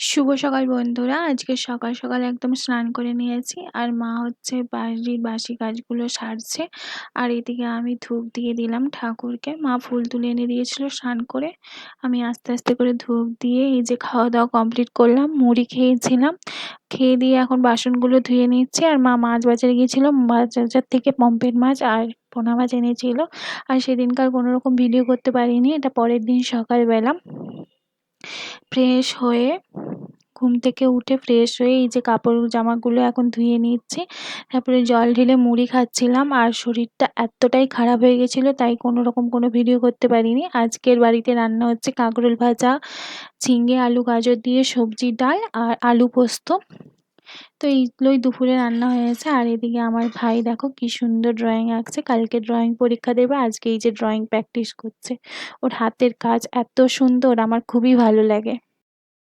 শুভ সকাল বন্ধুরা। আজকে সকাল সকাল একদম স্নান করে নিয়েছি আর মা হচ্ছে বাড়ির বাসি কাজগুলো সারছে। আর এদিকে আমি ধূপ দিয়ে দিলাম ঠাকুরকে। মা ফুল তুলে এনে দিয়েছিল স্নান করে। আমি আস্তে আস্তে করে ধূপ দিয়ে এই যে খাওয়া দাওয়া কমপ্লিট করলাম, মুড়ি খেয়েছিলাম। খেয়ে দিয়ে এখন বাসনগুলো ধুয়ে নিচ্ছি। আর মা মাছ বাজারে গিয়েছিল, মাছ বাজার থেকে পমফ্রেট মাছ আর পোনা মাছ এনেছিল। আর সেদিনকার কোনো রকম ভিডিও করতে পারিনি, এটা পরের দিন সকালবেলা। ফ্রেশ হয়ে ঘুম থেকে উঠে ফ্রেশ হয়ে এই যে কাপড় জামাগুলো এখন ধুয়ে নিচ্ছি। তারপরে জল ঢেলে মুড়ি খাচ্ছিলাম। আর শরীরটা এতটাই খারাপ হয়ে গেছিলো, তাই কোনো রকম কোনো ভিডিও করতে পারিনি। আজকের বাড়িতে রান্না হচ্ছে কাঁকরোল ভাজা, ঝিঙে আলু গাজর দিয়ে সবজি, ডাল আর আলু পোস্ত। তো এইগুলোই দুপুরে রান্না হয়েছে। আর এদিকে আমার ভাই দেখো কি সুন্দর ড্রয়িং আঁকছে, কালকে ড্রয়িং পরীক্ষা দেবে, আজকে এই যে ড্রয়িং প্র্যাকটিস করছে। ওর হাতের কাজ এত সুন্দর, আমার খুবই ভালো লাগে।